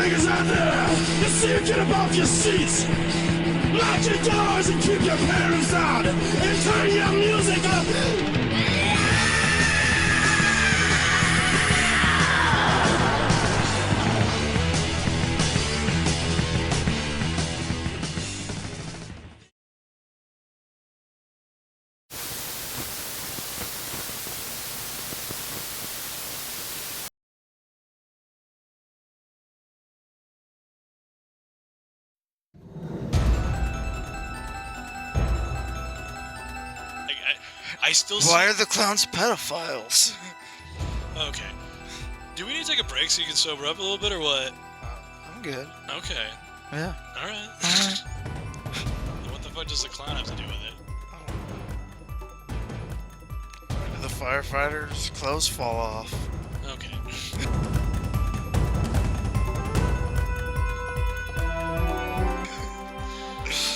niggas out there, you see you get up off your seats. Lock your doors and keep your parents out. And turn your music up. I still Why are the clowns pedophiles? Okay. Do we need to take a break so you can sober up a little bit, or what? I'm good. Okay. Yeah. Alright. What the fuck does the clown have to do with it? The firefighters' clothes fall off. Okay.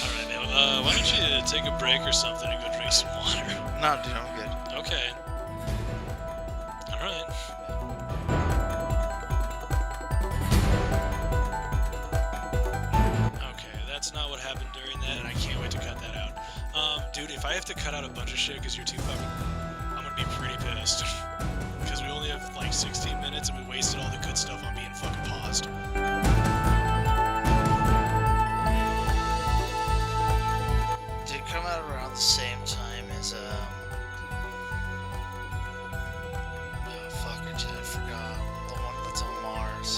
Alright, man. Why don't you take a break or something and go drink some water? No, dude, I'm good. Okay. Alright. Okay, that's not what happened during that, and I can't wait to cut that out. Dude, if I have to cut out a bunch of shit because you're too fucking... I'm gonna be pretty pissed. Because we only have, like, 16 minutes, and we wasted all the good stuff on being fucking paused. Did it come out around the same time as, oh, fuck, I forgot. The one that's on Mars.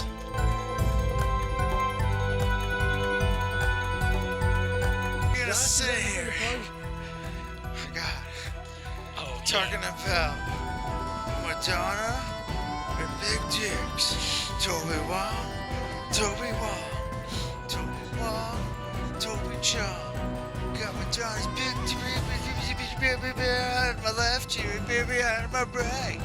You're gonna sit here. God. Oh, Talking about Madonna and big dicks. Toby Wong, Toby Wong, Toby Wong, Toby Chong. Got Madonna's big baby behind my left ear and baby behind my right.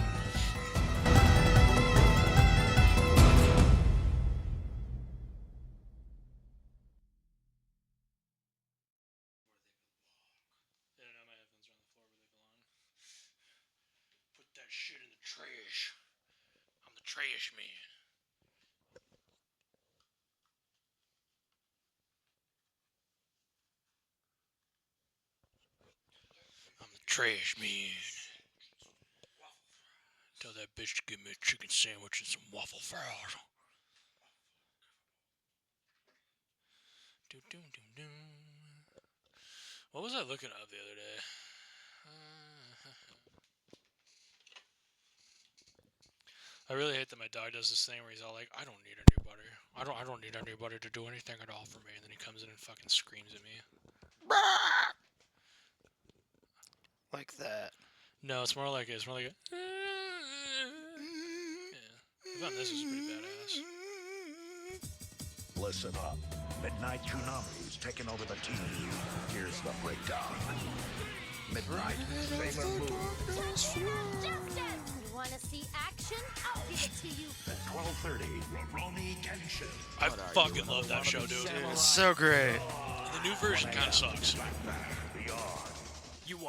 Yeah, now my headphones are on the floor where they belong. Put that shit in the trash. I'm the trash man. I'm the trash man. Tell that bitch to give me a chicken sandwich and some waffle fries. What was I looking up the other day? I really hate that my dog does this thing where he's all like, I don't need anybody. I don't need anybody to do anything at all for me. And then he comes in and fucking screams at me. Like that. No, it's more like a... Yeah. I thought this was pretty badass. Listen up. Midnight Tsunami is taking over the TV. Here's the breakdown. Midnight, Sailor Moon. Justice! You wanna see action? I'll give it to you. At 12:30, Rurouni Kenshin. I fucking love that show, dude. It's so great. The new version kind of sucks.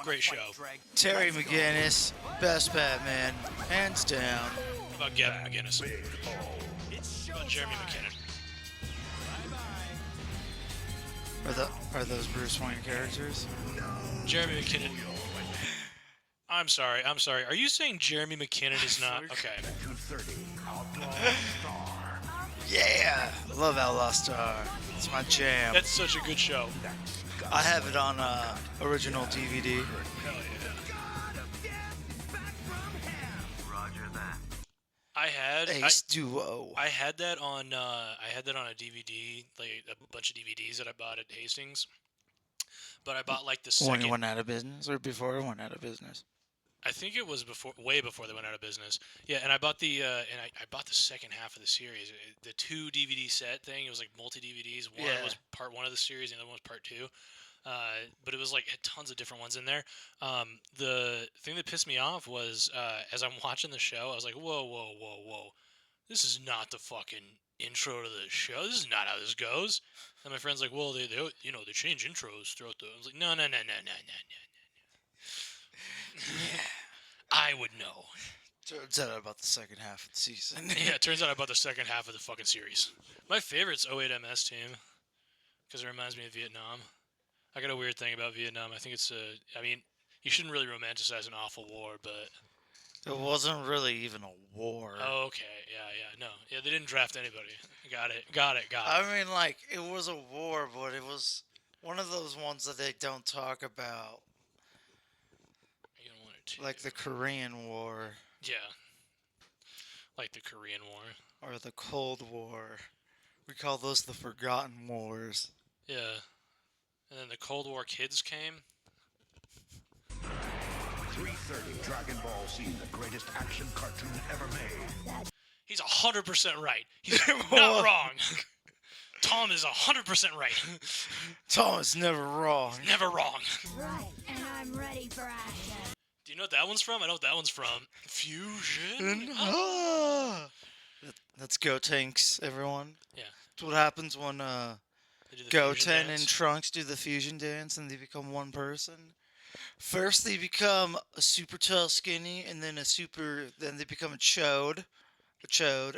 Great show. Terry McGinnis, best Batman, hands down. What about Gavin McInnes? What about Jeremy McKinnon? Are those Bruce Wayne characters? Jeremy McKinnon. I'm sorry. Are you saying Jeremy McKinnon is not? Okay. Yeah! I love Outlaw Star. It's my jam. That's such a good show. I have it on original DVD. Hell yeah. Ace Duo. I had that on a DVD, like a bunch of DVDs that I bought at Hastings. But I bought like the second. When it went out of business, or before it went out of business? I think it was way before they went out of business. Yeah, and I bought the I bought the second half of the series, the 2 DVD set thing. It was like multi DVDs. One was part 1 of the series, and the other one was part 2. But it was like had tons of different ones in there. The thing that pissed me off was as I'm watching the show, I was like, whoa. This is not the fucking intro to the show. This is not how this goes. And my friend's like, well, they change intros throughout the... I was like, no. Yeah. I would know. Turns out about the second half of the season. Yeah, it turns out about the second half of the fucking series. My favorite's 08 MS team because it reminds me of Vietnam. I got a weird thing about Vietnam. I think it's I mean, you shouldn't really romanticize an awful war, but It wasn't really even a war. oh, okay, no, they didn't draft anybody. Got it. I mean, like, it was a war, but it was one of those ones that they don't talk about. You don't want it to. Like the Korean War. Yeah. Like the Korean War. Or the Cold War. We call those the Forgotten Wars. Yeah. And then the Cold War kids came. 3:30 Dragon Ball Z, the greatest action cartoon ever made. He's 100% right. He's not wrong. Thom is 100% right. Thom is never wrong. Never wrong. Right, and I'm ready for action. Do you know what that one's from? I know what that one's from. Fusion. Let's go, Tanks, everyone. Yeah. That's what happens when They do the Goten fusion and dance. Trunks do the fusion dance and they become one person. First they become a super tall skinny, and then then they become a chode,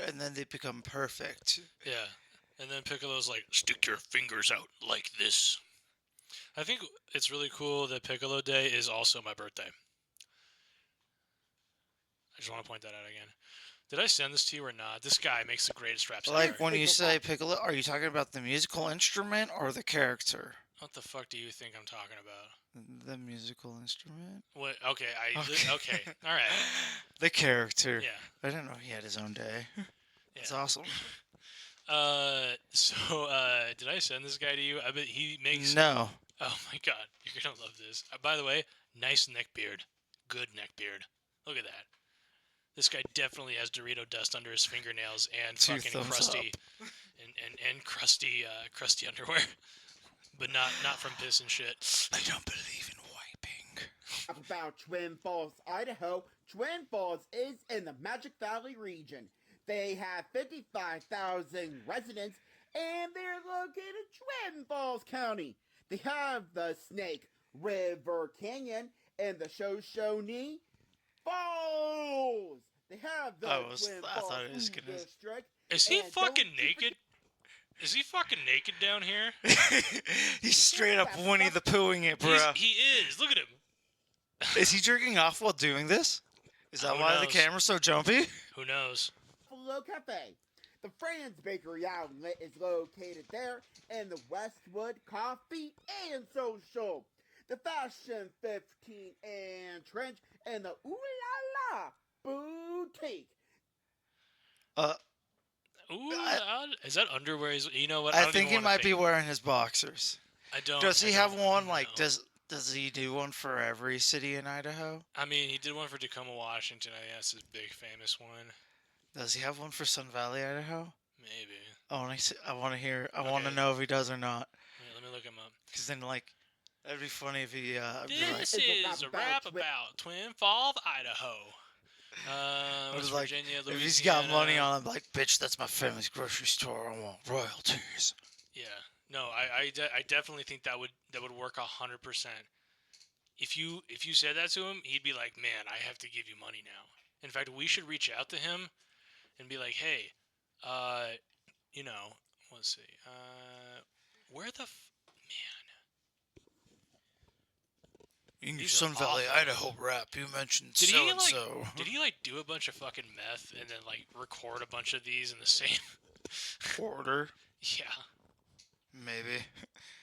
and then they become perfect. Yeah. And then Piccolo's like, stick your fingers out like this. I think it's really cool that Piccolo Day is also my birthday. I just want to point that out again. Did I send this to you or not? This guy makes the greatest rap song Like ever. when you say Piccolo, are you talking about the musical instrument or the character? What the fuck do you think I'm talking about? The musical instrument? What? Okay, okay. All right. The character. Yeah. I didn't know he had his own day. It's Yeah. awesome. So, did I send this guy to you? I bet he makes... No. Oh my god, you're gonna love this. By the way, nice neck beard. Good neck beard. Look at that. This guy definitely has Dorito dust under his fingernails and Two fucking thumbs crusty... And crusty, crusty underwear. But not from piss and shit. I don't believe in wiping. About Twin Falls, Idaho. Twin Falls is in the Magic Valley region. They have 55,000 residents, and they're located in Twin Falls County. They have the Snake River Canyon and the Shoshone Falls. They have the Twin I Falls thought it was Food gonna- District. Is he And fucking don't you naked? Is he fucking naked down here? He's straight up Winnie the Poohing it, bro. He is. Look at him. Is he jerking off while doing this? Is that Who why the knows? camera's so jumpy? Who knows? Buffalo Cafe. The Fran's Bakery Outlet is located there, and the Westwood Coffee and Social. The Fashion 15 and Trench, and the Ooh La La Boutique. Ooh, is that underwear? You know what? I don't think even he wanna might be think. wearing his boxers. I don't. Does he I have don't one? Like, know. does he do one for every city in Idaho? I mean, he did one for Tacoma, Washington. I guess his big famous one. Does he have one for Sun Valley, Idaho? Maybe. I want to hear. I Okay. want to know if he does or not. Wait, let me look him up. Because then, like, that'd be funny if he. Be like, This It's is a a rap rap about about Twin Falls, Idaho. I was West like, Virginia, if he's got money Louisiana. on him, like, bitch, that's my family's grocery store. I want royalties. Yeah, no, I definitely think that would work 100%. If you said that to him, he'd be like, man, I have to give you money now. In fact, we should reach out to him and be like, hey, let's see, where the In your These are Sun Valley, awful. Idaho rap, you mentioned did so he and so. did he do a bunch of fucking meth and then record a bunch of these in the same? Order? Yeah. Maybe.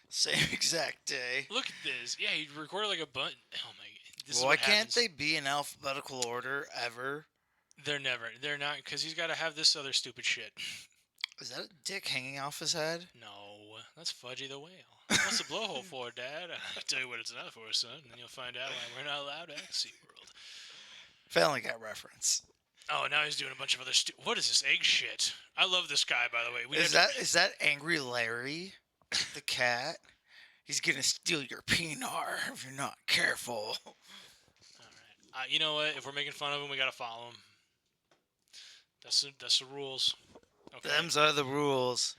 Same exact day. Look at this. Yeah, he recorded a bunch. Oh my. This is Why what can't happens. they be in alphabetical order ever? They're not, because he's got to have this other stupid shit. Is that a dick hanging off his head? No, that's Fudgy the whale. What's the blowhole for, Dad? I'll tell you what it's not for, son, and then you'll find out why we're not allowed at SeaWorld. Family Guy reference. Oh, now he's doing a bunch of other what is this egg shit? I love this guy, by the way. Is that Angry Larry, the cat? He's gonna steal your peanut if you're not careful. All right. You know what? If we're making fun of him, we gotta follow him. That's the rules. Okay. Them's are the rules.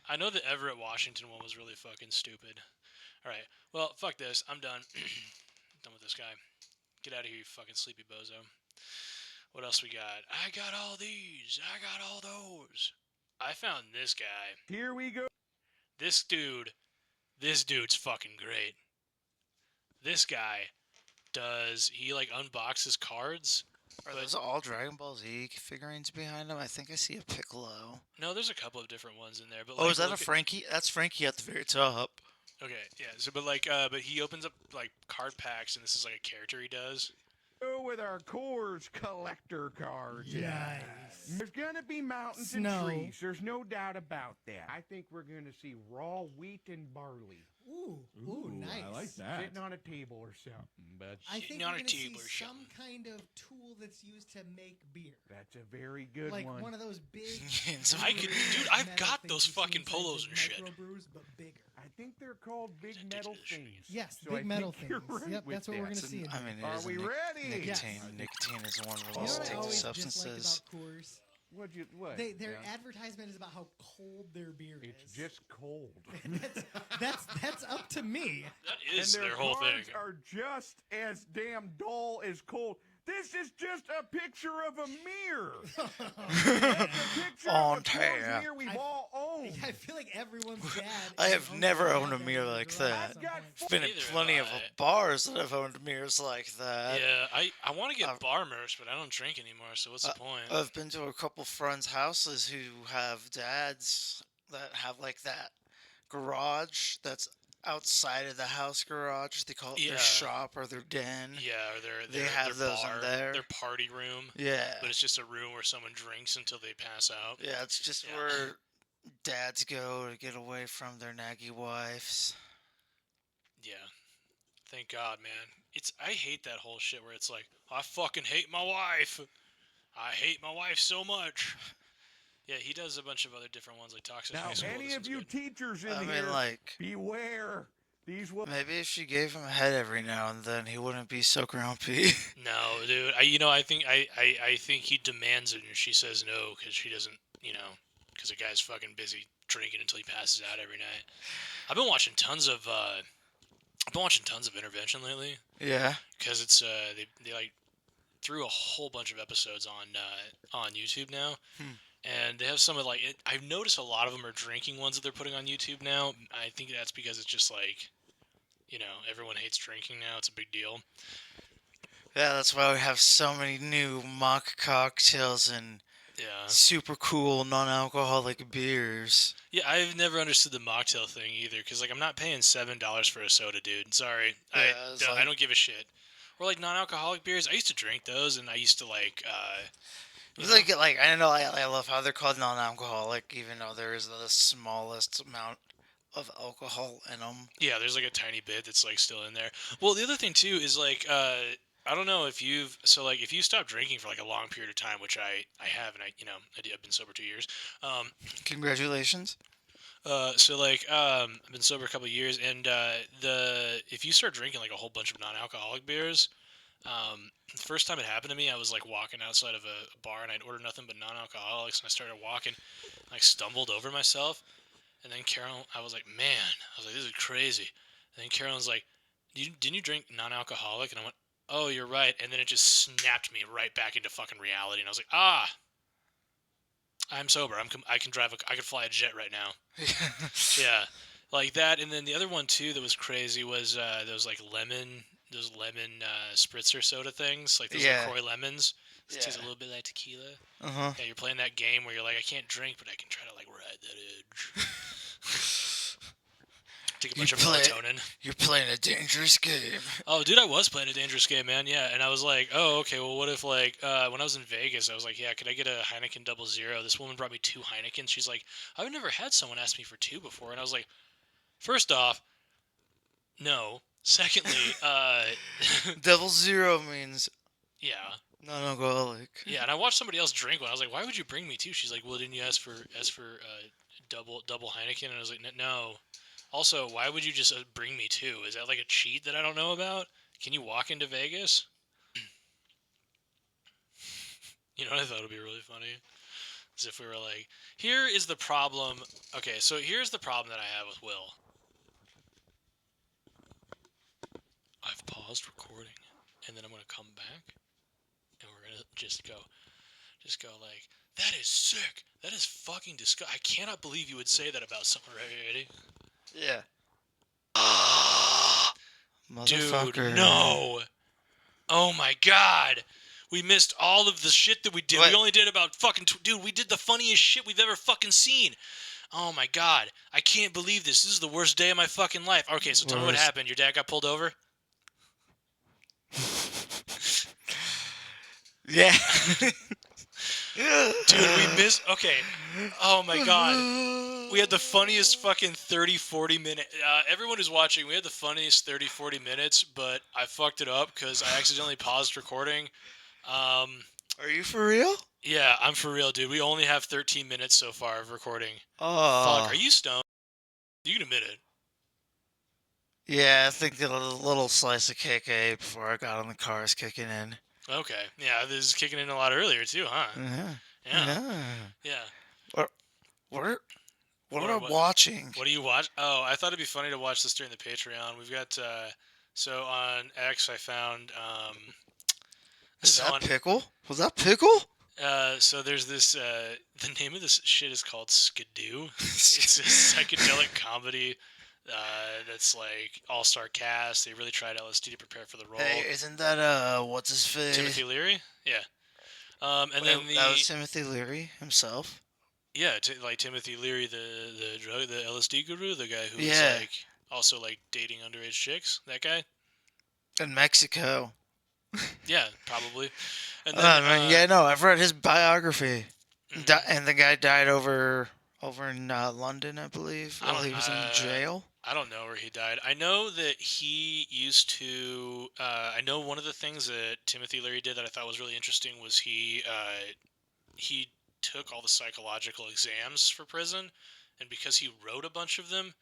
I know the Everett, Washington one was really fucking stupid. All right. Well, fuck this. I'm done. Done with this guy. Get out of here, you fucking sleepy bozo. What else we got? I got all these. I got all those. I found this guy. Here we go. This dude's fucking great. This guy he like unboxes cards. Are those all Dragon Ball Z figurines behind him? I think I see a Piccolo. No, there's a couple of different ones in there. But Oh, like, is that a Frankie? That's Frankie at the very top. Okay, yeah. So, but he opens up like card packs, and this is like a character he does. Go with our Coors collector cards. Nice. There's gonna be mountains Snow. and trees. There's no doubt about that. I think we're gonna see raw wheat and barley Ooh, nice. I like that. sitting on a table or something. But I think Not we're a going to see table or some something. kind of tool that's used to make beer. that's a very good Like one. one of those big. I could, dude. I've got those fucking polos and shit. Microbrews, but bigger. I think they're called big metal things. Yes, So I big metal think things. you're right Yep, with that's what we're that. going to see. In I mean, it Are is a we ready? nicotine. Yes. Nicotine is one of the you know most what I addictive always substances. dislike about Coors? What? Their Yeah. advertisement is about how cold their beer It's is. just cold. that's up to me. That is and their their whole cards thing. are just as damn dull as cold. This is just a picture of a mirror. It's a picture On of a Coors tap. mirror we've I- all owned. I feel like everyone's dad. I and have uncle never had owned a that mirror in their like garage that. at some I've got point. Been in Neither plenty have of I. bars that have owned mirrors like that. Yeah, I want to get I've- bar merch, but I don't drink anymore. So what's the point? I've been to a couple friends' houses who have dads that have like that garage that's outside of the house garage. They call it Yeah. their shop or their den. Yeah, or They their have those in bar, there. their party room. Yeah. But it's just a room where someone drinks until they pass out. Yeah, it's just Yeah. where dads go to get away from their naggy wives. Yeah. Thank God, man. I hate that whole shit where it's like, I fucking hate my wife. I hate my wife so much. Yeah, he does a bunch of other different ones like Toxic Now, High School. any This of one's you good. teachers in I here, mean, like, beware. These will. maybe if she gave him a head every now and then, he wouldn't be so grumpy. No, dude. I think he demands it, and she says no because she doesn't. Because the guy's fucking busy drinking until he passes out every night. I've been watching tons of Intervention lately Yeah. because it's they like threw a whole bunch of episodes on YouTube now. And they have some of I've noticed a lot of them are drinking ones that they're putting on YouTube now. I think that's because it's just like, everyone hates drinking now. It's a big deal. Yeah, that's why we have so many new mock cocktails and Yeah. super cool non-alcoholic beers. Yeah, I've never understood the mocktail thing either, because I'm not paying $7 for a soda, dude. Sorry, Yeah, it's I like- don't give a shit. Or non-alcoholic beers. I used to drink those, and I used to It's like I know I love how they're called non-alcoholic, even though there is the smallest amount of alcohol in them. Yeah, there's a tiny bit that's still in there. Well, the other thing too is I don't know if if you stop drinking for a long period of time, which I have, and I've been sober 2 years. Congratulations. I've been sober a couple of years, and if you start drinking a whole bunch of non-alcoholic beers, the first time it happened to me, I was walking outside of a bar, and I'd ordered nothing but non-alcoholics, and I started walking, I stumbled over myself, and then Carol, I was like, man, this is crazy. And then Carolyn's like, didn't you drink non-alcoholic? And I went, oh, you're right. And then it just snapped me right back into fucking reality, and I was like, I'm sober. I can fly a jet right now. Yeah, like that. And then the other one too that was crazy was those lemon spritzer soda things, those LaCroix lemons. It tastes a little bit like tequila. Uh-huh. Yeah, you're playing that game where you're like, I can't drink, but I can try to ride that edge. Take a bunch of melatonin. You're playing a dangerous game. Oh, dude, I was playing a dangerous game, man. Yeah, and I was like, oh, okay. Well, what if when I was in Vegas, I was like, yeah, could I get a Heineken 00? This woman brought me 2 Heinekens. She's like, I've never had someone ask me for 2 before, and I was like, first off, no. Secondly, 00 means yeah. non-alcoholic. Yeah, and I watched somebody else drink one. I was like, why would you bring me 2? She's like, well, didn't you ask for double Heineken? And I was like, no. Also, why would you just bring me 2? Is that a cheat that I don't know about? Can you walk into Vegas? You know what I thought would be really funny? Is if we were like, here is the problem. Okay, so here's the problem that I have with Will. I've paused recording, and then I'm going to come back, and we're gonna just go like, that is sick. That is fucking disgusting. I cannot believe you would say that about someone. Ready? Yeah. Dude, Motherfucker. no. Oh my god. We missed all of the shit that we did. What? We only did about fucking... Dude, we did the funniest shit we've ever fucking seen. Oh my god. I can't believe this. This is the worst day of my fucking life. Okay, so tell me what Worst. happened. Your dad got pulled over? Yeah. Dude, we missed... Okay. Oh my god. We had the funniest fucking 30, 40 minute... everyone who's watching, we had the funniest 30, 40 minutes, but I fucked it up because I accidentally paused recording. Are you for real? Yeah, I'm for real, dude. We only have 13 minutes so far of recording. Oh. Fuck, are you stoned? You can admit it. Yeah, I think the little slice of cake I ate before I got on the car is kicking in. Okay. Yeah, this is kicking in a lot earlier, too, huh? Yeah. Yeah. Yeah. What am I watching? What do you watch? Oh, I thought it'd be funny to watch this during the Patreon. We've got, so on X, I found, Is that pickle? Was that pickle? So there's this, the name of this shit is called Skidoo. It's a psychedelic comedy, that's like all-star cast. They really tried LSD to prepare for the role. Hey, isn't that, what's his face? Timothy Leary? Yeah. And then that was Timothy Leary himself? Yeah, like Timothy Leary, the LSD guru, the guy who was like also like dating underage chicks. That guy. In Mexico. Yeah, probably. And then, I've read his biography. And the guy died over in London, I believe, while he was in jail. I don't know where he died. I know that he used to. I know one of the things that Timothy Leary did that I thought was really interesting was he took all the psychological exams for prison, and because he wrote a bunch of them,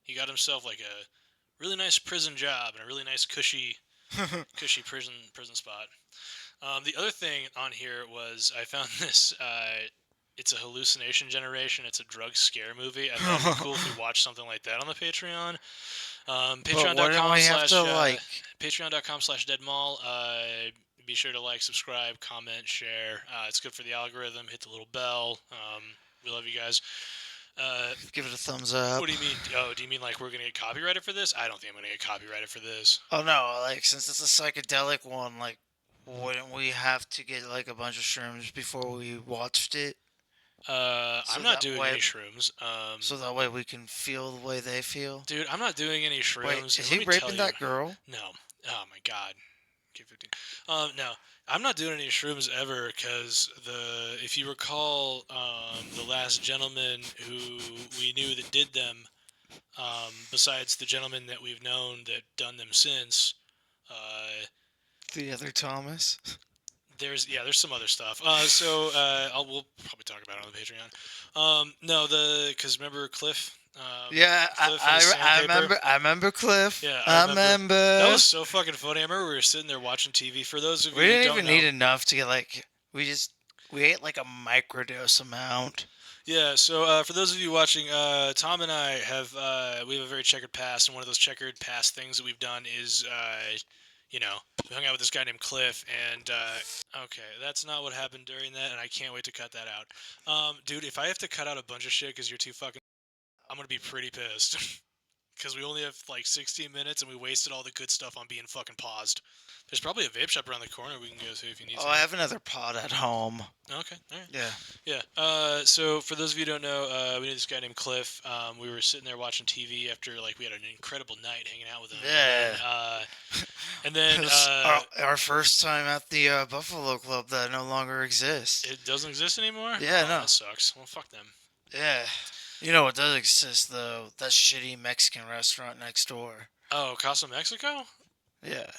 he got himself like a really nice prison job and a really nice cushy prison spot. The other thing on here was I found this. It's a hallucination generation. It's a drug scare movie. I thought it'd be cool if we watched something like that on the Patreon. Patreon.com/deadmall. Be sure to like, subscribe, comment, share. It's good for the algorithm. Hit the little bell. We love you guys. Give it a thumbs up. What do you mean? Oh, do you mean like we're gonna get copyrighted for this? I don't think I'm gonna get copyrighted for this. Oh no! Like since it's a psychedelic one, like wouldn't we have to get like a bunch of shrooms before we watched it? I'm not doing any shrooms. So that way we can feel the way they feel. Dude, I'm not doing any shrooms. Wait, is he raping that girl? No. Oh my god. K15. No, I'm not doing any shrooms ever because if you recall, the last gentleman who we knew that did them, besides the gentleman that we've known that done them since, the other Thomas. There's some other stuff. We'll probably talk about it on the Patreon. Because remember Cliff? I remember Cliff. Yeah, I remember. That was so fucking funny. I remember we were sitting there watching TV. For those of you we who didn't don't even know, need enough to get like we ate like a microdose amount. Yeah, so for those of you watching, Thom and I we have a very checkered past, and one of those checkered past things that we've done is we hung out with this guy named Cliff, and okay, that's not what happened during that, and I can't wait to cut that out. Dude, if I have to cut out a bunch of shit because you're too fucking, I'm gonna be pretty pissed. Because we only have like 16 minutes, and we wasted all the good stuff on being fucking paused. There's probably a vape shop around the corner we can go to if you need to. I have another pod at home. Okay, all right. Yeah. Yeah. So for those of you who don't know, we knew this guy named Cliff. We were sitting there watching TV after we had an incredible night hanging out with him. Yeah. And then our first time at the Buffalo Club that no longer exists. It doesn't exist anymore? Yeah, no. That sucks. Well, fuck them. Yeah. You know what does exist though? That shitty Mexican restaurant next door. Oh, Casa Mexico? Yeah.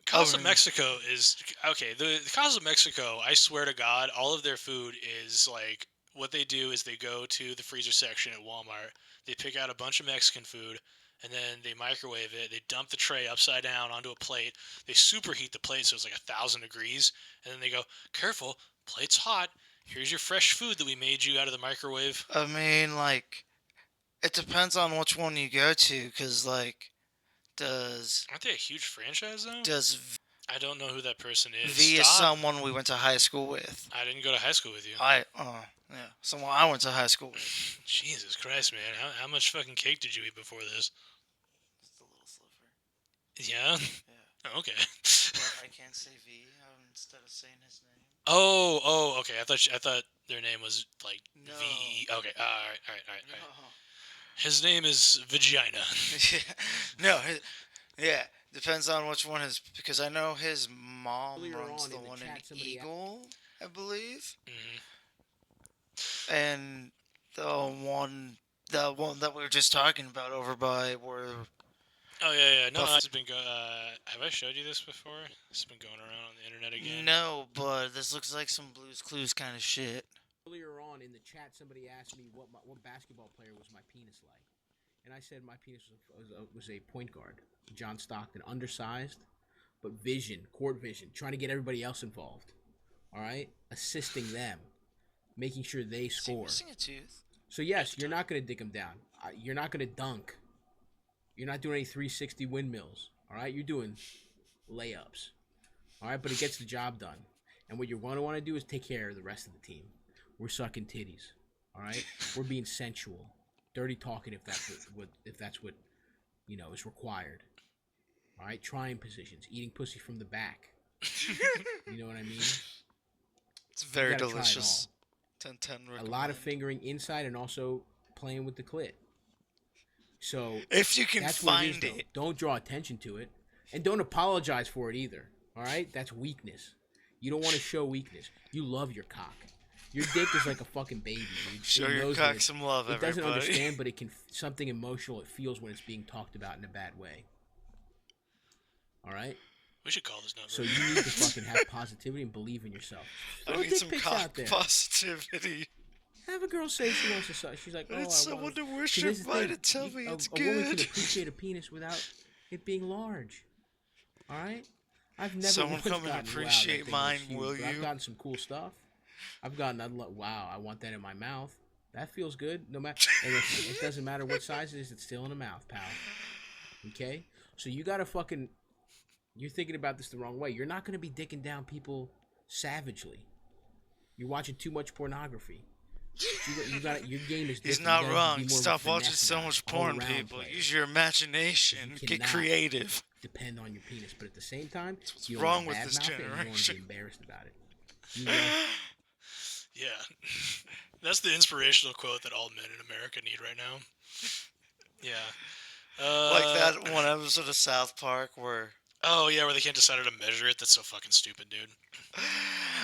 Casa Mexico is okay. The Casa Mexico, I swear to God, all of their food is like what they do is they go to the freezer section at Walmart. They pick out a bunch of Mexican food, and then they microwave it. They dump the tray upside down onto a plate. They superheat the plate so it's like 1,000 degrees, and then they go, "Careful, plate's hot. Here's your fresh food that we made you out of the microwave." I mean, like, it depends on which one you go to, because, like, Aren't they a huge franchise, though? I don't know who that person is. V is Stop. someone we went to high school with. I didn't go to high school with you. Yeah, someone I went to high school with. Jesus Christ, man. How much fucking cake did you eat before this? Just a little sliver. Yeah? Yeah. Oh, okay. But I can't say V instead of saying his name. Oh, okay. I thought their name was like No. V. Okay, all right. No. His name is Vagina. No, depends on which one is, because I know his mom Earlier runs on the in the one chat, in somebody Eagle, I believe, Mhm. and the one that we were just talking about over by where. Oh yeah. No, Buff- this has been have I showed you this before? This has been going around on the internet again. No, but this looks like some Blue's Clues kind of shit. Earlier on in the chat, somebody asked me what basketball player was my penis like, and I said my penis was a point guard, John Stockton, undersized, but court vision, trying to get everybody else involved. All right, assisting them, making sure they Is he score. missing a tooth? So yes, you're not going to dick them down. You're not going to dunk. You're not doing any 360 windmills. All right, you're doing layups. All right, but it gets the job done. And what you're going to want to do is take care of the rest of the team. We're sucking titties. All right, we're being sensual, dirty talking if that's what is required. All right, trying positions, eating pussy from the back. You know what I mean? It's very gotta try it delicious. all. 10-10 A lot of fingering inside and also playing with the clit. So If you can that's what find it is, though. it. Don't draw attention to it, and don't apologize for it either. All right, that's weakness. You don't want to show weakness. You love your cock. Your dick is like a fucking baby. Dude. Show It your knows cock when some love, It doesn't everybody. understand, but it can something emotional. It feels when it's being talked about in a bad way. All right. We should call this number. So you need to fucking have positivity and believe in yourself. I Throw need dick some pics cock out there. positivity. Have a girl say she wants to suck. She's like, I oh, need I someone want to See, worship this is the by thing. to tell me it's a woman can good. appreciate a penis without it being large. All right. I've never Someone once come and gotten, appreciate wow, that mine, thing was huge, will but I've you? gotten some cool stuff. I've gotten wow, I want that in my mouth. That feels good. No matter, and it doesn't matter what size it is. It's still in the mouth, pal. Okay. So you gotta fucking. You're thinking about this the wrong way. You're not gonna be dicking down people savagely. You're watching too much pornography. You got your game is different. He's You not gotta be wrong. more Stop of a watching finesse so about much it, porn, all-around people. player. Use your imagination. You Get cannot creative. Depend on your penis, but at the same time, what's you wrong don't with wanna this badmouth it and you don't want to generation. be embarrassed about it. You know? Yeah. That's the inspirational quote that all men in America need right now. Yeah. Like that one episode of South Park where Oh, yeah, where they can't decide how to measure it. That's so fucking stupid, dude.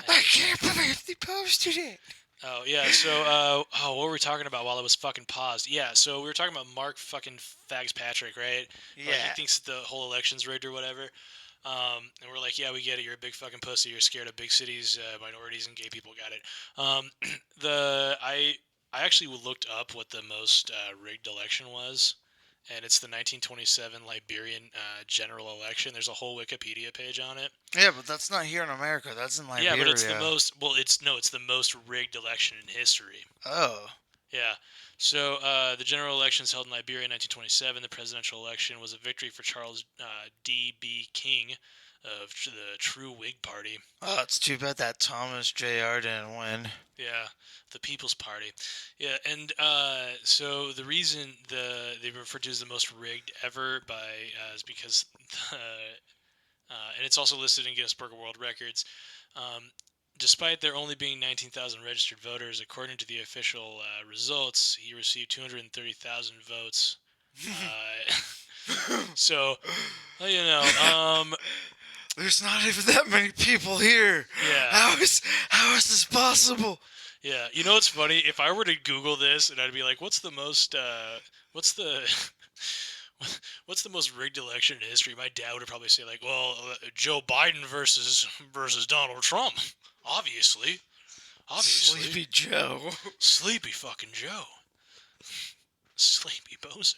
I can't believe they posted it. Oh, yeah, so, what were we talking about while I was fucking paused? Yeah, so we were talking about Mark fucking Fags Patrick, right? Like, Yeah. he thinks the whole election's rigged or whatever. And we're like, yeah, we get it. You're a big fucking pussy. You're scared of big cities, minorities, and gay people. Got it. I actually looked up what the most rigged election was, and it's the 1927 Liberian general election. There's a whole Wikipedia page on it. Yeah, but that's not here in America. That's in Liberia. Yeah, but it's the most. Well, it's the most rigged election in history. Oh. Yeah. So the general elections held in Liberia in 1927. The presidential election was a victory for Charles D.B. King of the True Whig Party. Oh, it's too bad that Thomas Jr. didn't win. Yeah, the People's Party. Yeah, and so the reason they refer to as the most rigged ever is because and it's also listed in Guinness Book of World Records. Despite there only being 19,000 registered voters, according to the official results, he received 230,000 votes. So, There's not even that many people here. Yeah. How is this possible? Yeah, you know what's funny? If I were to Google this, and I'd be like, what's the most rigged election in history? My dad would probably say like, well, Joe Biden versus Donald Trump. Obviously. Sleepy Joe. Sleepy fucking Joe. Sleepy bozo.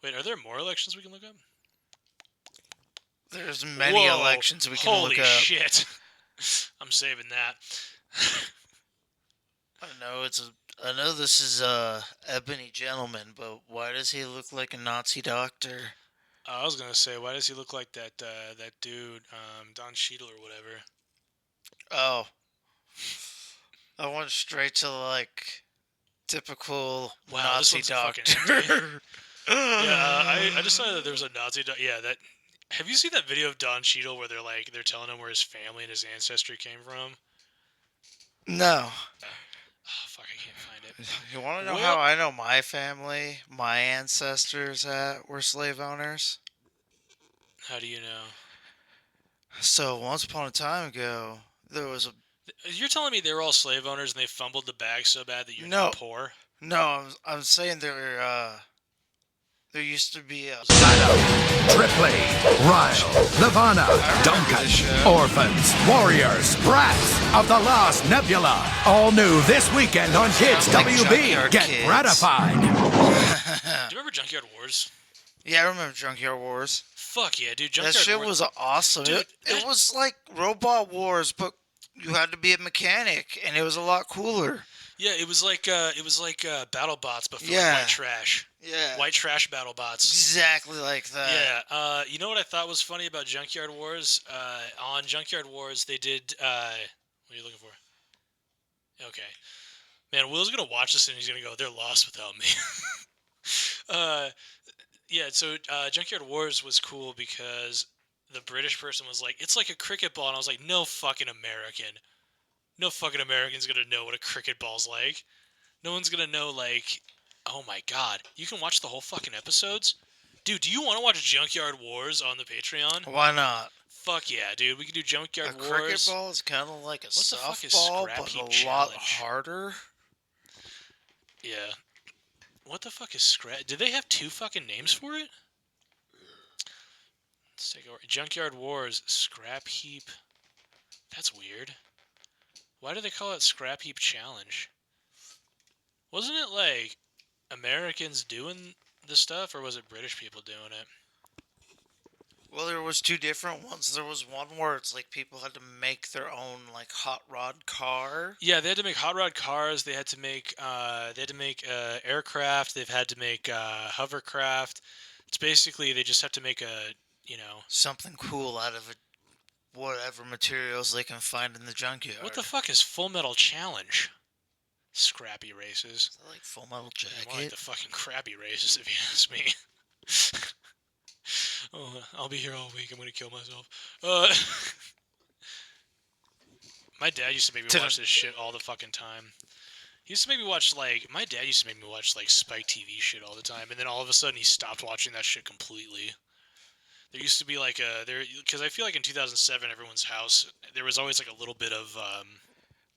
Wait, are there more elections we can look up? There's many Whoa, elections we can holy look up. shit. I'm saving that. I know this is Ebony Gentleman, but why does he look like a Nazi doctor? I was gonna say, why does he look like that dude, Don Cheadle or whatever? Oh. I went straight to, like, typical Wow, this Nazi one's fucking doctor. Yeah, I decided that there was a Nazi. Yeah, that. Have you seen that video of Don Cheadle where they're telling him where his family and his ancestry came from? No. Oh, fuck, I can't find it. You want to know how I know my family, my ancestors were slave owners? How do you know? So, once upon a time ago, there was a... You're telling me they were all slave owners and they fumbled the bag so bad that you're No. now poor? No, I'm saying there used to be a... Tripley, Ryle, Nirvana, Duncan, Orphans, Warriors, Brats of the Lost Nebula. All new this weekend on Kids Like WB. Junkyard Get Kids. gratified. Do you remember Junkyard Wars? Yeah, I remember Junkyard Wars. Fuck yeah, dude. That Junkyard shit Wars. was awesome. Dude, it was like Robot Wars, but you had to be a mechanic, and it was a lot cooler. Yeah, it was like BattleBots, but for Yeah. like white trash. Yeah. White trash BattleBots. Exactly like that. Yeah. You know what I thought was funny about Junkyard Wars? On Junkyard Wars, they did. What are you looking for? Okay. Man, Will's gonna watch this and he's gonna go, "They're lost without me." Yeah. So Junkyard Wars was cool because the British person was like, "It's like a cricket ball," and I was like, "No fucking American. No fucking American's gonna know what a cricket ball's like. No one's gonna know, like, oh my god, you can watch the whole fucking episodes? Dude, do you want to watch Junkyard Wars on the Patreon? Why not? Fuck yeah, dude. We can do Junkyard A Wars. cricket ball is kind of like a What the fuck is softball, Scrap but Heap a lot Challenge? harder. Yeah. What the fuck is Scrap? Did they have two fucking names for it? Let's take over. Junkyard Wars, Scrap Heap. That's weird. Why do they call it Scrap Heap Challenge? Wasn't it like Americans doing the stuff, or was it British people doing it? Well, there was two different ones. There was one where it's like people had to make their own like hot rod car. Yeah, they had to make hot rod cars. They had to make aircraft. They've had to make hovercraft. It's basically they just have to make Something cool out of it, whatever materials they can find in the junkyard. What the fuck is Full Metal Challenge? Scrappy races. Is that like Full Metal Jacket? More like the fucking crappy races, if you ask me. Oh, I'll be here all week. I'm gonna kill myself. My dad used to make me watch this shit all the fucking time. He used to make me watch my dad used to make me watch Spike TV shit all the time, and then all of a sudden he stopped watching that shit completely. There used to be because I feel like in 2007 everyone's house there was always like a little bit of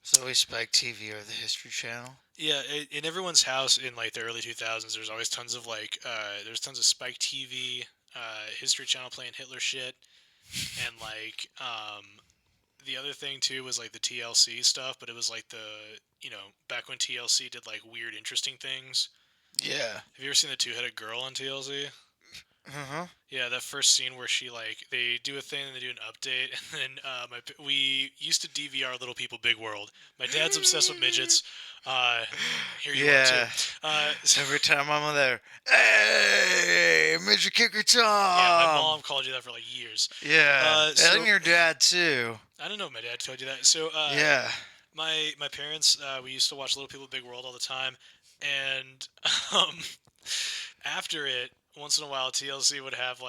So we Spike TV or the History Channel. yeah, in everyone's house in like the early 2000s there's always tons of there's tons of Spike TV, History Channel playing Hitler shit, and the other thing too was like the TLC stuff, but it was like back when TLC did like weird interesting things. Yeah. Have you ever seen the Two-Headed Girl on TLC? Uh-huh. Yeah, that first scene where she they do a thing and they do an update, and then we used to DVR Little People Big World. My dad's obsessed with midgets. Here you are too. Every time I'm there, hey, midget kicker Tom. Yeah, my mom called you that for years. Yeah, and your dad too. I don't know if my dad told you that. So yeah, my parents we used to watch Little People Big World all the time, and after it. Once in a while, TLC would have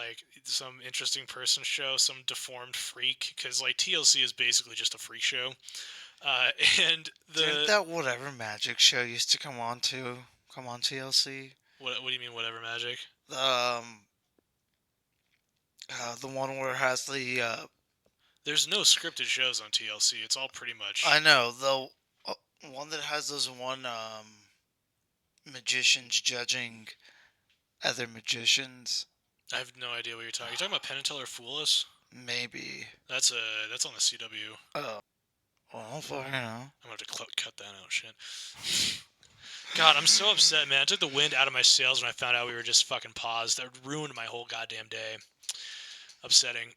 some interesting person show, some deformed freak, because TLC is basically just a freak show. And didn't that whatever magic show used to come on TLC? What do you mean, whatever magic? The one where it has the. There's no scripted shows on TLC. It's all pretty much. I know the one that has those magicians judging other magicians. I have no idea what you're talking. You're talking about Penn and Teller Fool Us? Maybe. That's on the CW. Oh. Well, fuck, I'm gonna have to cut that out. Shit. God, I'm so upset, man. I took the wind out of my sails when I found out we were just fucking paused. That ruined my whole goddamn day. Upsetting.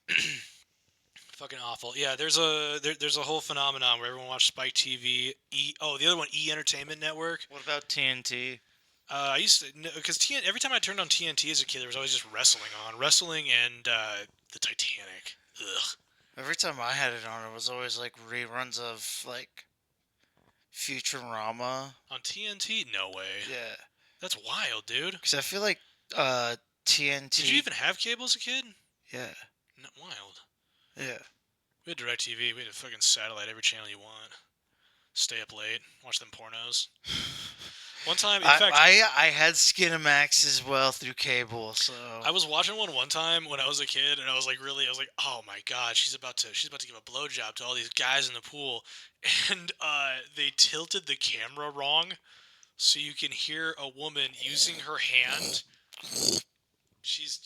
Fucking awful. Yeah, there's a whole phenomenon where everyone watches Spike TV. The other one, E Entertainment Network. What about TNT? I used to because every time I turned on TNT as a kid, there was always just wrestling and the Titanic. Ugh. Every time I had it on, it was always like reruns of like Futurama. On TNT? No way. Yeah, That's wild, dude. because I feel like TNT. Did you even have cable as a kid? Yeah, No, wild. yeah. We had DirecTV. We had a fucking satellite every channel you want. Stay up late, watch them pornos. One time, in fact, I had Skinamax as well through cable, so I was watching one time when I was a kid, and I was like, oh my god, she's about to give a blowjob to all these guys in the pool, and they tilted the camera wrong, so you can hear a woman using her hand. She's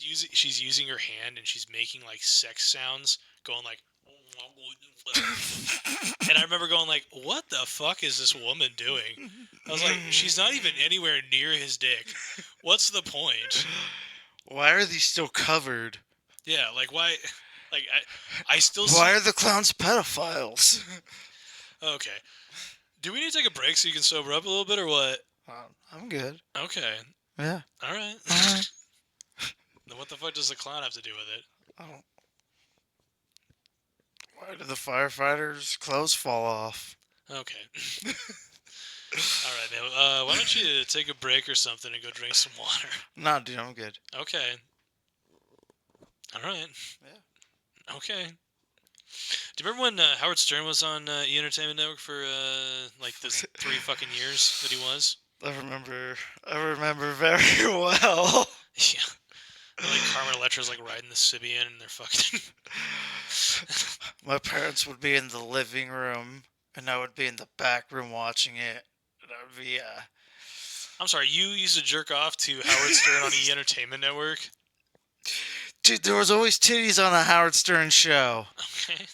using her hand, and she's making like sex sounds, going like. And I remember going like, what the fuck is this woman doing? I was like, she's not even anywhere near his dick. What's the point? why are these still covered? Yeah, like why? Like I still see. Why are the clowns pedophiles? Okay. Do we need to take a break so you can sober up a little bit or what? I'm good. Okay. Yeah. All right. All right. Then what the fuck does the clown have to do with it? I don't. Why did the firefighters' clothes fall off? Okay. All right, man. Why don't you take a break or something and go drink some water? Nah, dude, I'm good. Okay. All right. Yeah. Okay. Do you remember when Howard Stern was on E! Entertainment Network for like those 3 fucking years that he was? I remember very well. Yeah. Like Carmen Electra's like riding the Sibian and they're fucking. My parents would be in the living room, and I would be in the back room watching it. And I would be, I'm sorry, you used to jerk off to Howard Stern on E! Entertainment Network? Dude, there was always titties on a Howard Stern show. Okay.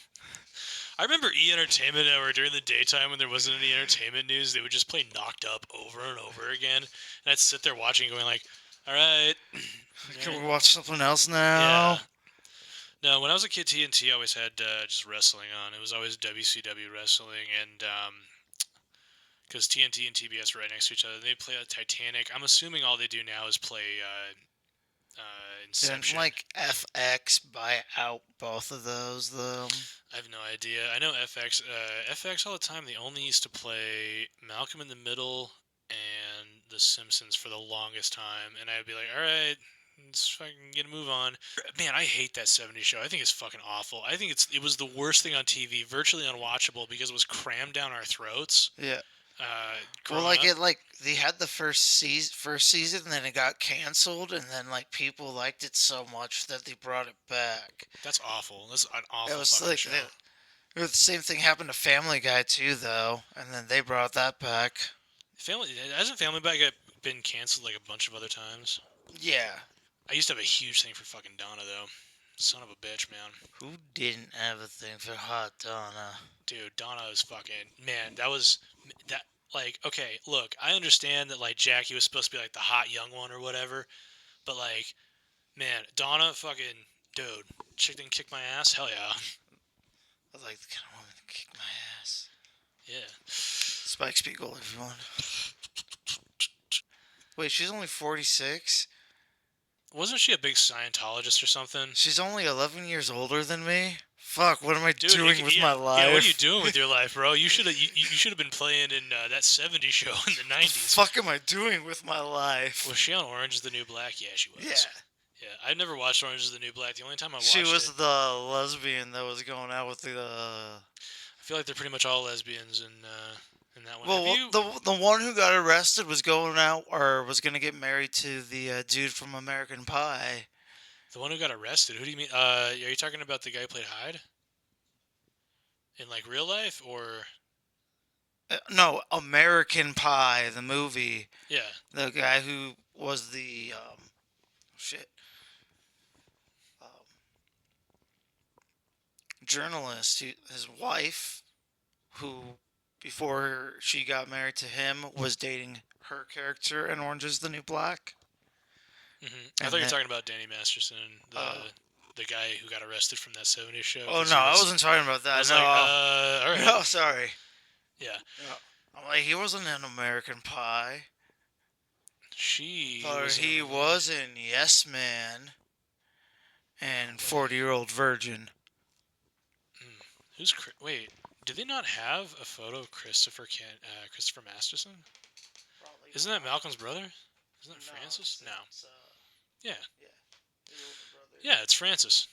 I remember E! Entertainment Network during the daytime when there wasn't any entertainment news. They would just play Knocked Up over and over again. And I'd sit there watching going like, all right. Can we watch something else now? Yeah. No, when I was a kid, TNT always had just wrestling on. It was always WCW wrestling, and because TNT and TBS are right next to each other, they play Titanic. I'm assuming all they do now is play Inception. Didn't like FX buy out both of those though? I have no idea. I know FX. FX all the time. They only used to play Malcolm in the Middle and The Simpsons for the longest time, and I'd be like, all right. Let's fucking get a move on. Man, I hate that 70s show. I think it's fucking awful. I think it was the worst thing on TV, virtually unwatchable because it was crammed down our throats. Yeah. Well, like they had the first season, and then it got canceled, and then like people liked it so much that they brought it back. That's awful. That's an awful. It was fucking like show. the same thing happened to Family Guy too, though, and then they brought that back. Hasn't Family Guy been canceled like a bunch of other times? Yeah. I used to have a huge thing for fucking Donna, though. Son of a bitch, man. Who didn't have a thing for hot Donna? Dude, Donna was fucking... Man, that... Like, okay, look, I understand that, like, Jackie was supposed to be, like, the hot young one or whatever. But, like, man, Donna fucking... Dude, chick didn't kick my ass? Hell yeah. I like the kind of woman that kick my ass. Yeah. Spike Spiegel, everyone. Wait, she's only 46? Wasn't she a big Scientologist or something? She's only 11 years older than me? Fuck, what am I Dude, doing with my life? Yeah, what are you doing with your life, bro? You should have been playing in that 70s show in the 90s. What the fuck am I doing with my life? Was she on Orange is the New Black? Yeah, she was. Yeah. Yeah, I've never watched Orange is the New Black. The only time I watched She was the lesbian that was going out with the... I feel like they're pretty much all lesbians in that one. Well, the one who got arrested was going out, or was going to get married to the dude from American Pie. The one who got arrested? Who do you mean? Are you talking about the guy who played Hyde? In, like, real life, or... No, American Pie, the movie. Yeah. The guy who was the... journalist. His wife, who, before she got married to him, was dating her character in Orange is the New Black. Mm-hmm. I thought you were talking about Danny Masterson, the guy who got arrested from that 70s show. Oh, no, I wasn't talking about that. No, all right. No, sorry. Yeah. No. I'm like, he wasn't in American Pie. She. Or was in he a- was in Yes Man and 40-Year-Old Virgin. Who's wait? Do they not have a photo of Christopher Masterson? Isn't that Malcolm's brother? Isn't that Francis? No. Yeah. Yeah, it's Francis.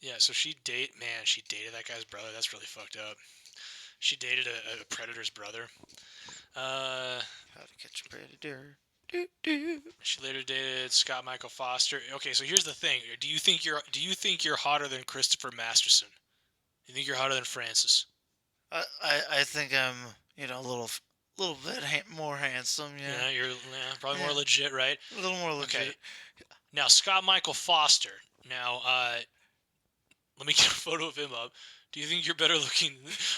Yeah, so she dated that guy's brother. That's really fucked up. She dated a predator's brother. How to Catch a Predator. She later dated Scott Michael Foster. Okay, so here's the thing. Do you think you're hotter than Christopher Masterson? You think you're hotter than Francis? I think I'm, a little bit more handsome, Yeah, you're probably more legit, right? A little more legit. Okay. Now, Scott Michael Foster. Now, let me get a photo of him up. Do you think you're better looking?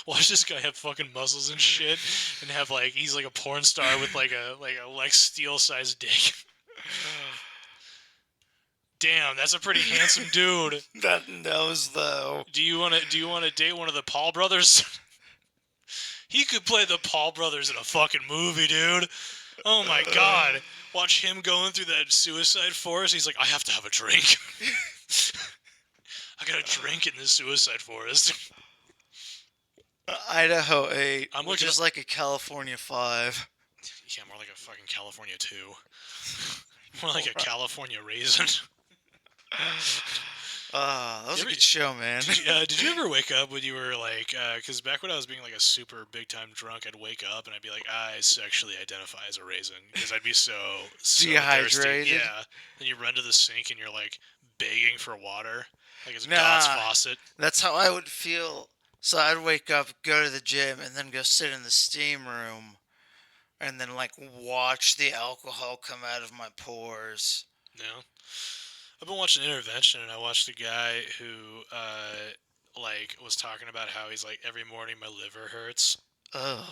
Watch this guy have fucking muscles and shit, and have he's like a porn star with like a Lex Steel sized dick. Damn, that's a pretty handsome dude. That knows though. Do you wanna date one of the Paul brothers? He could play the Paul brothers in a fucking movie, dude. Oh my god. Watch him going through that suicide forest. He's like, I have to have a drink. I gotta drink in this suicide forest. Idaho 8, I'm which looking is like a California 5. Yeah, more like a fucking California 2. More like a California raisin. That was a good show, man. Did you ever wake up when you were like, because back when I was being like a super big time drunk, I'd wake up and I'd be like, I sexually identify as a raisin, because I'd be so dehydrated. Thirsty. Yeah, and you run to the sink and you're like begging for water, like it's God's faucet. That's how I would feel. So I'd wake up, go to the gym, and then go sit in the steam room, and then like watch the alcohol come out of my pores. Yeah. I've been watching Intervention, and I watched a guy who, was talking about how he's like, every morning my liver hurts. Ugh.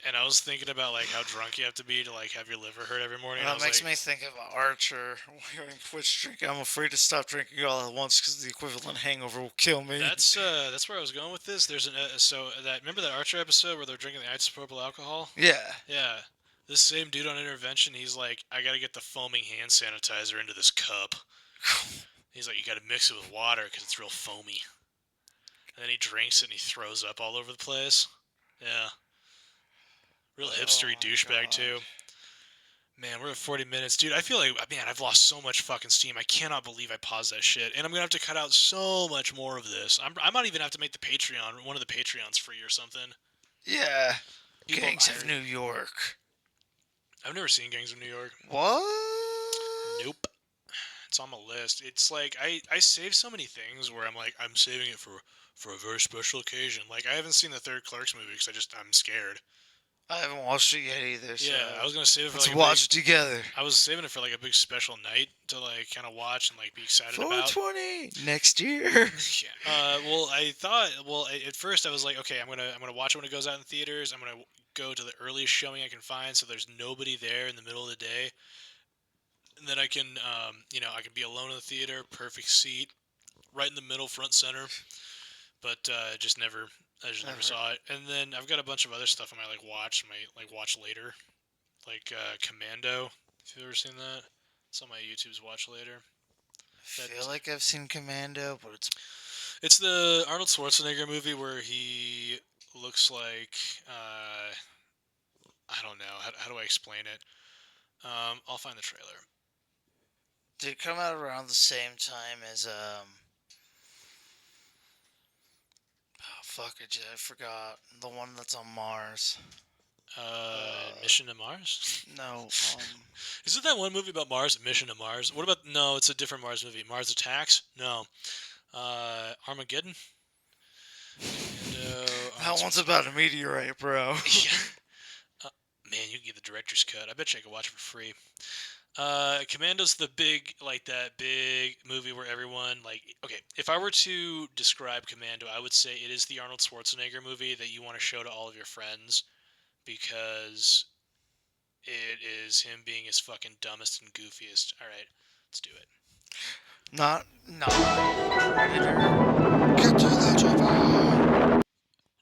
And I was thinking about, like, how drunk you have to be to, like, have your liver hurt every morning. That makes me think of Archer. Which drinking? I'm afraid to stop drinking all at once because the equivalent hangover will kill me. That's where I was going with this. There's remember that Archer episode where they're drinking the isopropyl alcohol? Yeah. Yeah. This same dude on Intervention, he's like, I gotta get the foaming hand sanitizer into this cup. He's like, you gotta mix it with water because it's real foamy. And then he drinks it and he throws up all over the place. Yeah. Real hipstery douchebag, too. Man, we're at 40 minutes. Dude, I feel like, man, I've lost so much fucking steam. I cannot believe I paused that shit. And I'm going to have to cut out so much more of this. I might even have to make the Patreon, one of the Patreons free or something. Yeah. Gangs of New York. I've never seen Gangs of New York. What? Nope. It's on my list. It's like, I save so many things where I'm like, I'm saving it for a very special occasion. Like, I haven't seen the third Clerks movie because I'm scared. I haven't watched it yet either. So yeah, I was gonna save it for let's like watch it together. I was saving it for like a big special night to like kind of watch and like be excited about. 420 next year. Yeah. Well, I thought. Well, at first I was like, okay, I'm gonna watch it when it goes out in theaters. I'm gonna go to the earliest showing I can find, so there's nobody there in the middle of the day, and then I can, I can be alone in the theater, perfect seat, right in the middle, front center. But I just never saw it. And then I've got a bunch of other stuff I might watch later, like Commando. If you've ever seen that, it's on my YouTube's watch later. I feel like I've seen Commando, but it's the Arnold Schwarzenegger movie where he looks like I don't know how do I explain it. I'll find the trailer. Did it come out around the same time as I forgot. The one that's on Mars. Mission to Mars? No. Is it that one movie about Mars, Mission to Mars? What about... No, it's a different Mars movie. Mars Attacks? No. Armageddon? That one's about a meteorite, bro. Man, you can get the director's cut. I bet you I could watch it for free. Commando's that big movie where everyone, like, okay, if I were to describe Commando, I would say it is the Arnold Schwarzenegger movie that you want to show to all of your friends because it is him being his fucking dumbest and goofiest. All right, let's do it. Not Predator. Get to the chopper.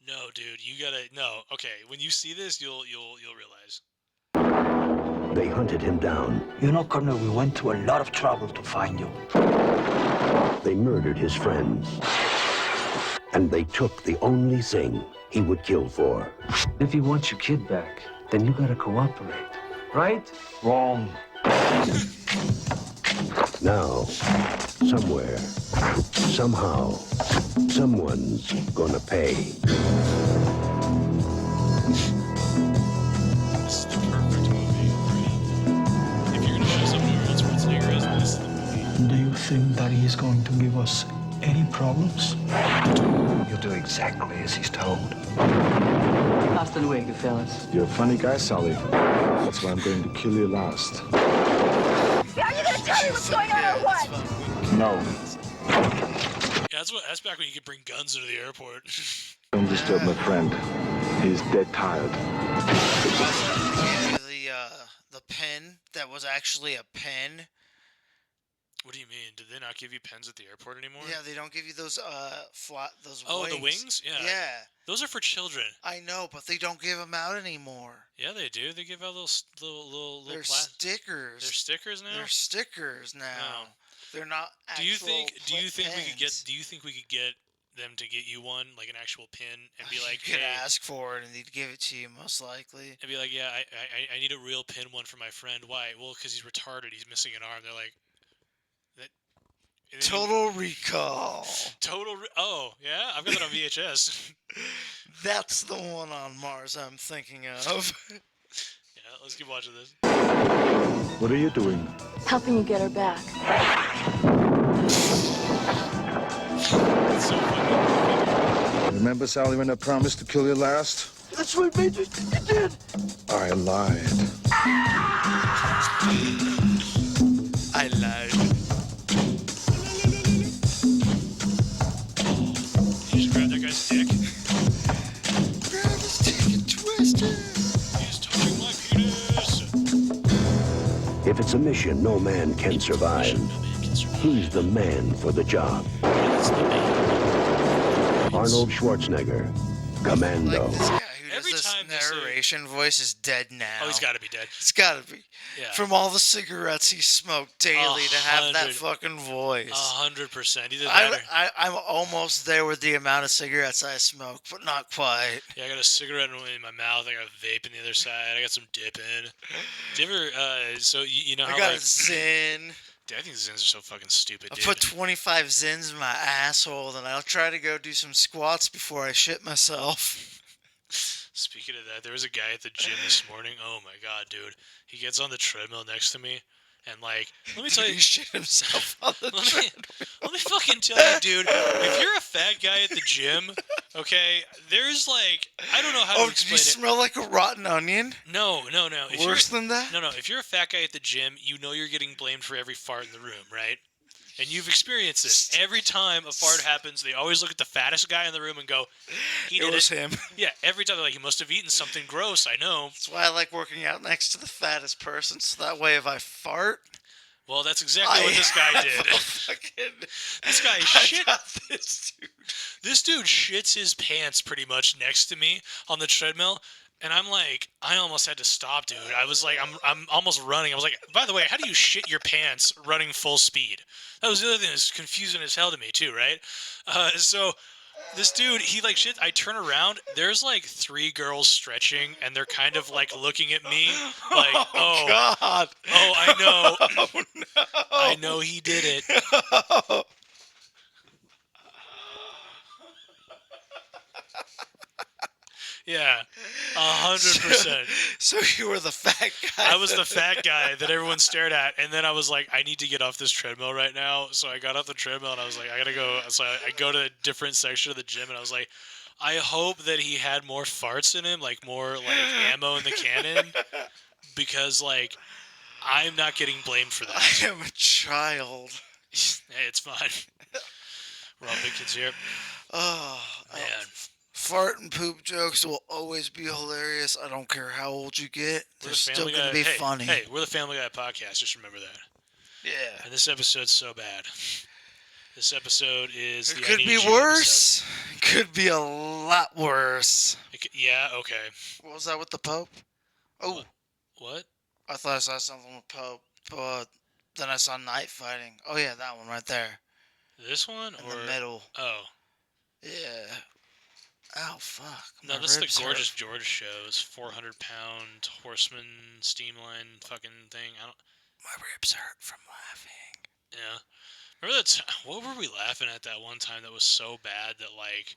No, dude, you gotta no. Okay, when you see this, you'll realize. They hunted him down. You know, Colonel, we went to a lot of trouble to find you. They murdered his friends. And they took the only thing he would kill for. If you want your kid back, then you gotta cooperate. Right? Wrong. Now, somewhere, somehow, someone's gonna pay. This is the perfect movie. If you're gonna show somebody who Arnold Schwarzenegger is, this is the movie. Do you think that he is going to give us any problems? You'll do exactly as he's told. Hasta luego, fellas. You're a funny guy, Sally. That's why I'm going to kill you last. Are you gonna tell me what's going on or what? No. Yeah, that's back when you could bring guns into the airport. Don't disturb my friend. He's dead tired. The pen that was actually a pen. What do you mean? Did they not give you pens at the airport anymore? Yeah, they don't give you those those Oh, wings. the wings? Yeah. Yeah. Those are for children. I know, but they don't give them out anymore. Yeah, they do. They give out little They're stickers. They're stickers now. They're stickers now. Oh. They're not actual Do you think pens. we could get them to get you one, like an actual pin, and be like, you could hey, ask for it and they'd give it to you most likely. and be like, yeah, I need a real pin one for my friend. Why? Well, because he's retarded. He's missing an arm. They're like, that. Total Recall. Oh yeah, I've got that on VHS. That's the one on Mars I'm thinking of. Yeah, let's keep watching this. What are you doing? Helping you get her back. It's so funny. Remember, Sally, when I promised to kill you last? That's what made you did. I lied. I lied. You just grab that guy's dick. Grab his dick and twist it. He's touching my penis. If it's a mission no man can survive, he's the man for the job. Arnold Schwarzenegger, Commando. Like this guy who does Every this time they say- narration voice is dead now. Oh, he's got to be dead. It's gotta be. Yeah. From all the cigarettes he smoked daily to have that 100. fucking voice. 100%. Either that or, I'm almost there with the amount of cigarettes I smoke, but not quite. yeah, I got a cigarette in my mouth. I got a vape in the other side. I got some dip in. Do you ever? So you know how I got like, a Zin. Dude, I think the Zins are so fucking stupid, I dude. put 25 Zins in my asshole, and I'll try to go do some squats before I shit myself. Speaking of that, there was a guy at the gym this morning. Oh my god, dude! He gets on the treadmill next to me, and like, let me tell you, He shit himself on the let me fucking tell you, dude. If you're a fat guy at the gym, okay, there's like, I don't know how to Oh, did explain you it. smell like a rotten onion? No. If Worse you're, than that? No. If you're a fat guy at the gym, you know you're getting blamed for every fart in the room, right? And you've experienced this. Every time a fart happens, they always look at the fattest guy in the room and go, he did It was him. Yeah, every time they're like, he must have eaten something gross, I know. That's why I like working out next to the fattest person, so that way if I fart, Well, that's exactly what this guy did. This guy shit. This dude shits his pants pretty much next to me on the treadmill. And I'm like, I almost had to stop, dude. I was like, I'm almost running. I was like, by the way, how do you shit your pants running full speed? That was the other thing that's confusing as hell to me too, right? So this dude, he like shit. I turn around. There's like 3 girls stretching, and they're kind of like looking at me, like, oh God, oh, I know, oh no, I know he did it. Yeah, 100%. So you were the fat guy. I was the fat guy that everyone stared at, and then I was like, I need to get off this treadmill right now. So I got off the treadmill, and I was like, I gotta go. So I go to a different section of the gym, and I was like, I hope that he had more farts in him, like more like ammo in the cannon, because like I'm not getting blamed for that. I am a child. Hey, it's fine. We're all big kids here. Oh Man. Fart and poop jokes will always be hilarious. I don't care how old you get. They're still going to be funny. Hey, we're the Family Guy podcast. Just remember that. Yeah. And this episode's so bad. This episode is It the could I Need be a Gym worse. It could be a lot lot worse. Yeah, okay. What was that with the Pope? Oh. What? I thought I saw something with Pope, but then I saw night fighting. Oh, yeah, that one right there. This one? In the middle. Oh. Yeah. Oh, fuck. No, this is the Gorgeous George show. It's 400-pound horseman steamline fucking thing. My ribs hurt from laughing. Yeah. Remember that? What were we laughing at that one time that was so bad that, like,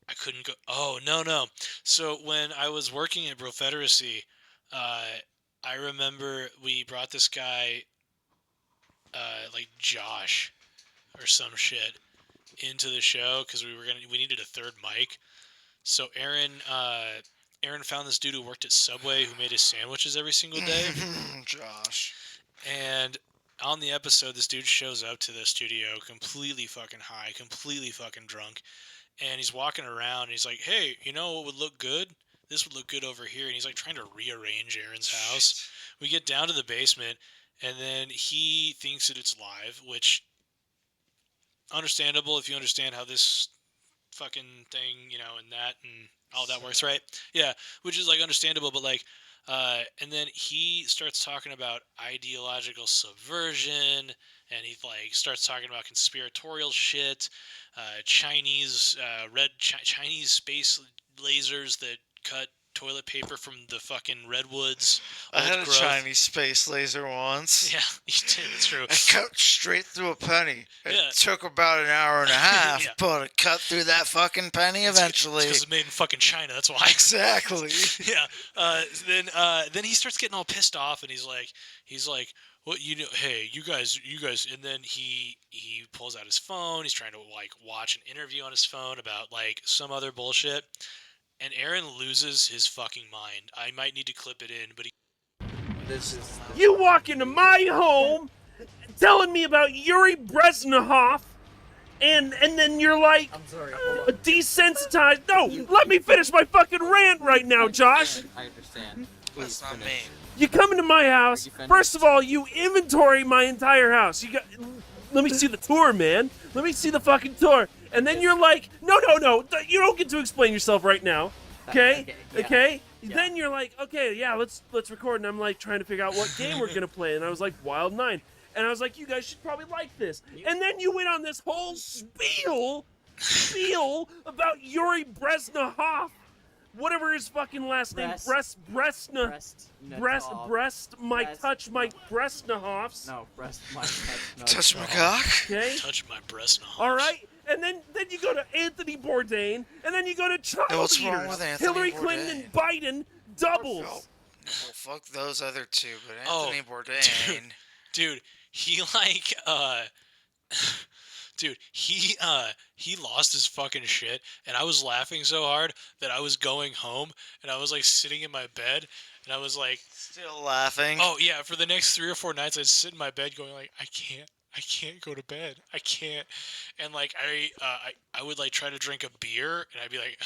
I couldn't go? Oh, no. So when I was working at Profederacy, I remember we brought this guy, like Josh or some shit, into the show because we needed a third mic. So Aaron found this dude who worked at Subway who made his sandwiches every single day. Josh. And on the episode, this dude shows up to the studio completely fucking high, completely fucking drunk. And he's walking around and he's like, hey, you know what would look good? This would look good over here. And he's like trying to rearrange Aaron's house. We get down to the basement and then he thinks that it's live, which understandable if you understand how this fucking thing, and that and all that works, right? Yeah, which is like understandable, but like, and then he starts talking about ideological subversion, and he like starts talking about conspiratorial shit, Chinese Chinese space lasers that cut toilet paper from the fucking redwoods. I had a Chinese space laser once. Yeah, you did. It's true. It cut straight through a penny. It took about an hour and a half, but it cut through that fucking penny eventually. Because it's made in fucking China. That's why. Exactly. Yeah. Then he starts getting all pissed off, and he's like, well, hey, you guys, and then he pulls out his phone. He's trying to like watch an interview on his phone about like some other bullshit. And Aaron loses his fucking mind. I might need to clip it in, but You walk into my home telling me about Yuri Brezhnev, and then you're like, I'm sorry. Desensitized. No, let me finish my fucking rant right now, Josh. I understand. That's not me. You come into my house. First of all, you inventory my entire house. Let me see the tour, man. Let me see the fucking tour. And then you're like, no. You don't get to explain yourself right now. Okay? Okay? Yeah. Then you're like, okay, yeah, let's record. And I'm like trying to figure out what game we're gonna play. And I was like, Wild 9. And I was like, you guys should probably like this. And then you went on this whole spiel about Yuri Brezhnev. Whatever his fucking last name, Mike Brezhnevs. No, my touch my cock. Okay. Touch my Brezhnev. All right. And then you go to Anthony Bourdain, and then you go to child what's eaters. wrong with Anthony Hillary Bourdain? Clinton and Biden doubles. Well, fuck those other two, but Anthony Bourdain. Dude, he like dude, he lost his fucking shit, and I was laughing so hard that I was going home, and I was like sitting in my bed, and I was like still laughing. Oh yeah, for the next 3 or 4 nights, I'd sit in my bed going like, I can't go to bed. I can't. And like I would like try to drink a beer, and I'd be like,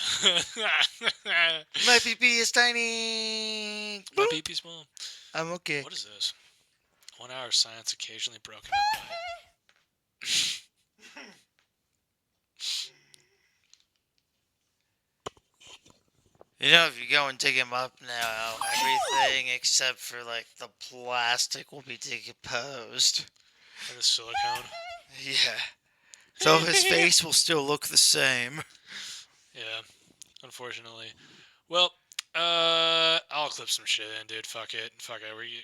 my pee-pee is tiny. My pee-pee small. I'm okay. What is this? 1 hour of science occasionally broken up by. If you go and dig him up now, everything except for like the plastic will be decomposed. And the silicone. Yeah. So his face will still look the same. Yeah, unfortunately. Well, I'll clip some shit in, dude. Fuck it.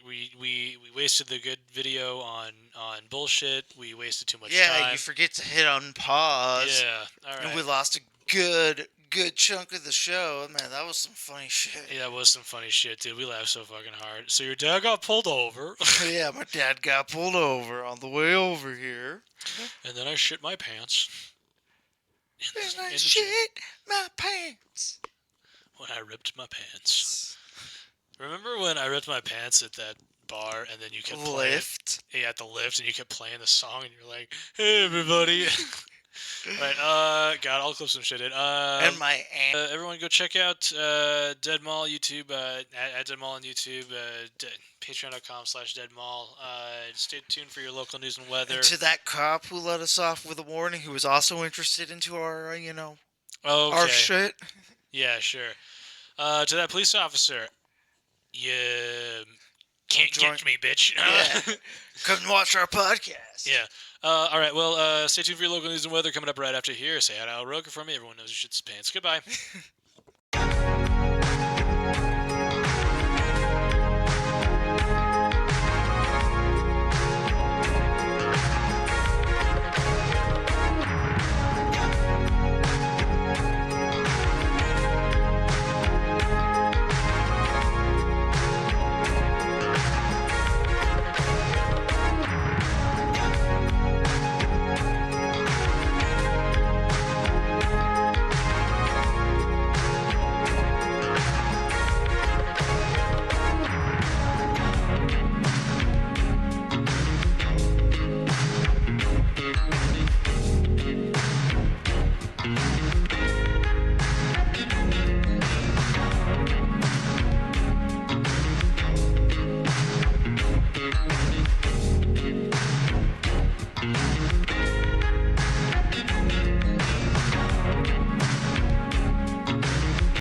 We wasted the good video on bullshit. We wasted too much time. Yeah, you forget to hit on pause. Yeah, all right. And we lost a good chunk of the show. Man, that was some funny shit. Yeah, that was some funny shit, dude. We laughed so fucking hard. So your dad got pulled over. Yeah, my dad got pulled over on the way over here. And then I shit my pants. And I shit my pants. When I ripped my pants. Remember when I ripped my pants at that bar and then you kept playing? Yeah, at the lift, and you kept playing the song and you're like, hey, everybody. Right, God, I'll clip some shit in. And my aunt. Everyone go check out Dead Mall YouTube, at Dead Mall on YouTube, patreon.com/deadmall. Stay tuned for your local news and weather. And to that cop who let us off with a warning, who was also interested into our, Okay. Our shit. Yeah, sure. To that police officer, you can't catch me, bitch. Yeah. Come and watch our podcast. Yeah. All right. Well, stay tuned for your local news and weather coming up right after here. Say hi to Al Roker from me. Everyone knows your shit's pants. Goodbye.